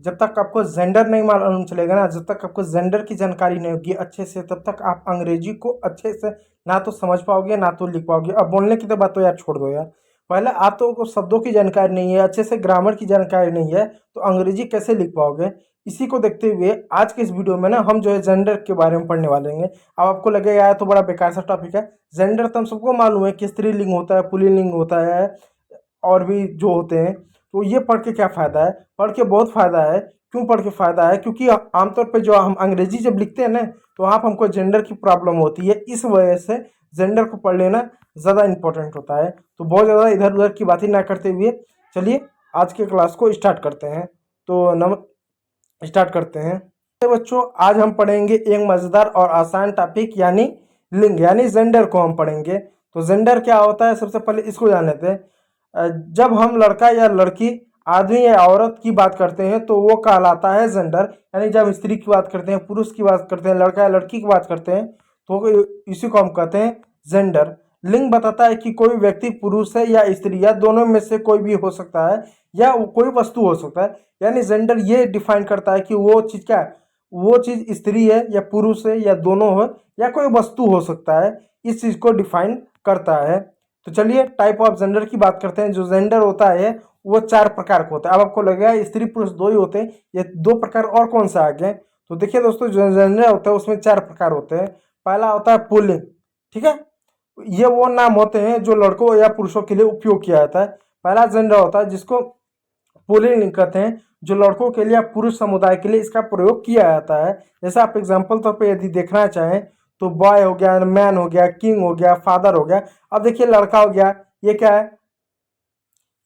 जब तक आपको जेंडर नहीं मालूम चलेगा ना, जब तक आपको जेंडर की जानकारी नहीं होगी अच्छे से, तब तक आप अंग्रेजी को अच्छे से ना तो समझ पाओगे ना तो लिख पाओगे। अब बोलने की तो बात तो यार छोड़ दो यार, पहले आप तो को शब्दों की जानकारी नहीं है, अच्छे से ग्रामर की जानकारी नहीं है, तो अंग्रेजी कैसे लिख पाओगे। इसी को देखते हुए आज के इस वीडियो में ना हम जो है जेंडर के बारे में पढ़ने वाले हैं। अब आपको लगेगा यार तो बड़ा बेकार सा टॉपिक है। जेंडर तो हम सबको मालूम है कि स्त्रीलिंग होता है, पुल्लिंग होता है, और भी जो होते हैं। तो ये पढ़ के क्या फ़ायदा है? पढ़ के बहुत फ़ायदा है। क्यों पढ़ के फ़ायदा है? क्योंकि आमतौर पे जो हम अंग्रेजी जब लिखते हैं ना, तो वहाँ पर हमको जेंडर की प्रॉब्लम होती है। इस वजह से जेंडर को पढ़ लेना ज़्यादा इंपॉर्टेंट होता है। तो बहुत ज़्यादा इधर उधर की बातें ना करते हुए चलिए आज के क्लास को स्टार्ट करते हैं। तो स्टार्ट करते हैं। तो बच्चों आज हम पढ़ेंगे एक मज़ेदार और आसान टॉपिक यानी लिंग यानी जेंडर को हम पढ़ेंगे। तो जेंडर क्या होता है, सबसे पहले इसको जान लेते हैं। जब हम लड़का या लड़की, आदमी या औरत की बात करते हैं तो वो कहलाता है जेंडर। यानी जब स्त्री की बात करते हैं, पुरुष की बात करते हैं, लड़का या लड़की की बात करते हैं, तो इसी को हम कहते हैं जेंडर। लिंग बताता है कि कोई व्यक्ति पुरुष है या स्त्री या दोनों में से कोई भी हो सकता है, या कोई वस्तु हो सकता है। यानी जेंडर ये डिफाइन करता है कि वो चीज़ क्या है, वो चीज़ स्त्री है या पुरुष है या दोनों हो या कोई वस्तु हो सकता है, इस चीज़ को डिफाइन करता है। तो चलिए टाइप ऑफ जेंडर की बात करते हैं। जो जेंडर होता है वो 4 प्रकार का होता है। अब आपको लगेगा स्त्री पुरुष 2 ही होते हैं, ये 2 प्रकार और कौन सा आ गए? तो देखिए दोस्तों, जो जेंडर होता है उसमें 4 प्रकार होते हैं। पहला होता है पुल्लिंग, ठीक है। ये वो नाम होते हैं जो लड़कों या पुरुषों के लिए उपयोग किया जाता है। पहला जेंडर होता है जिसको पुल्लिंग कहते हैं, जो लड़कों के लिए या पुरुष समुदाय के लिए इसका प्रयोग किया जाता है। जैसे आप एग्जाम्पल तौर पे यदि देखना चाहें तो बॉय हो गया, मैन हो गया, किंग हो गया, फादर हो गया। अब देखिए लड़का हो गया, ये क्या है,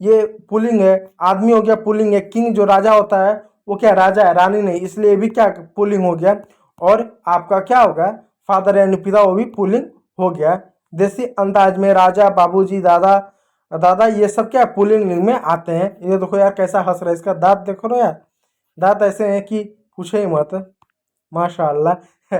ये पुल्लिंग है। आदमी हो गया पुल्लिंग है। किंग जो राजा होता है वो क्या, राजा है, रानी नहीं, इसलिए ये भी क्या पुल्लिंग हो गया। और आपका क्या होगा, फादर यानी पिता, वो भी पुल्लिंग हो गया। देसी अंदाज में राजा, बाबूजी, दादा, दादा, ये सब क्या पुल्लिंग लिंग में आते हैं। ये देखो यार कैसा हंस रहा है, इसका दांत देखो ना यार, दांत ऐसे हैं कि पूछे ही मत, माशाल्लाह।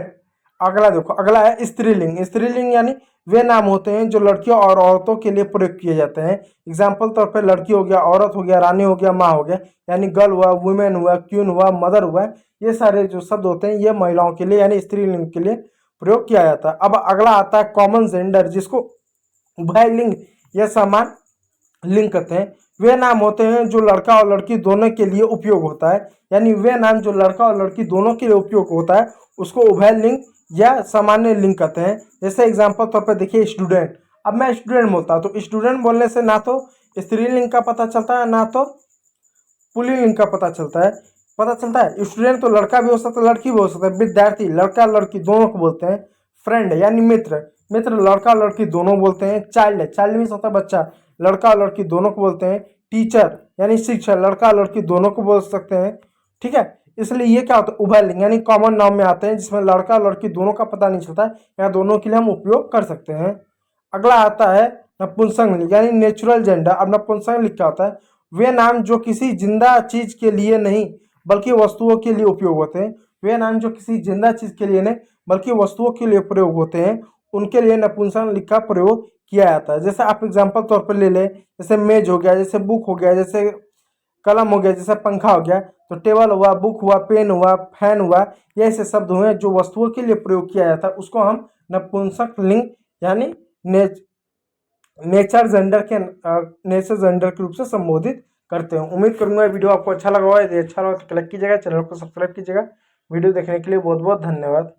अगला देखो, अगला है स्त्रीलिंग। स्त्रीलिंग यानी वे नाम होते हैं जो लड़कियों और औरतों के लिए प्रयोग किए जाते हैं। एग्जाम्पल तौर पर लड़की हो गया, औरत हो गया, रानी हो गया, माँ हो गया। यानी गर्ल हुआ, वुमेन हुआ, क्वीन हुआ, मदर हुआ, ये सारे जो शब्द होते हैं ये महिलाओं के लिए यानी स्त्रीलिंग के लिए प्रयोग किया जाता है। अब अगला आता है कॉमन जेंडर, जिसको उभय लिंग या समान लिंग कहते हैं। वे नाम होते हैं जो लड़का और लड़की दोनों के लिए उपयोग होता है। यानी वे नाम जो लड़का और लड़की दोनों के लिए उपयोग होता है उसको उभय लिंग या सामान्य लिंग कहते हैं। जैसे एग्जांपल तौर पर देखिए स्टूडेंट। अब मैं स्टूडेंट बोलता हूँ तो स्टूडेंट बोलने से ना तो स्त्रीलिंग का पता चलता है ना तो पुल्लिंग का पता चलता है। स्टूडेंट तो लड़का भी हो सकता है, लड़की भी हो सकता है। विद्यार्थी लड़का लड़की दोनों को बोलते हैं। फ्रेंड यानी मित्र, मित्र लड़का लड़की दोनों बोलते हैं। चाइल्ड, चाइल्ड मीन्स होता है बच्चा, लड़का लड़की दोनों को बोलते हैं। टीचर यानी शिक्षक, लड़का लड़की दोनों को बोल सकते हैं, ठीक है। इसलिए ये क्या होता है, उभय लिंग यानी कॉमन नाउन में आते हैं जिसमें लड़का लड़की दोनों का पता नहीं चलता है, या दोनों के लिए हम उपयोग कर सकते हैं। अगला आता है नपुंसक लिंग यानी नेचुरल जेंडर। अब नपुंसक लिंग क्या होता है, वे नाम जो किसी जिंदा चीज के लिए नहीं बल्कि वस्तुओं के लिए उपयोग होते हैं। वे नाम जो किसी जिंदा चीज के लिए नहीं बल्कि वस्तुओं के लिए प्रयोग होते हैं, उनके लिए नपुंसक लिंग का प्रयोग किया जाता है। जैसे आप एग्जांपल तौर पर ले लें, जैसे मेज हो गया, जैसे बुक हो गया, जैसे कलम हो गया, जैसे पंखा हो गया। तो टेबल हुआ, बुक हुआ, पेन हुआ, फैन हुआ, ये ऐसे शब्द हुए जो वस्तुओं के लिए प्रयोग किया जाता है, उसको हम नपुंसक लिंग यानी नेचर जेंडर के रूप से संबोधित करते हैं। उम्मीद करूंगा वीडियो आपको अच्छा लगा होगा। यदि अच्छा लगा तो क्लिक कीजिएगा, चैनल को सब्सक्राइब कीजिएगा। वीडियो देखने के लिए बहुत बहुत धन्यवाद।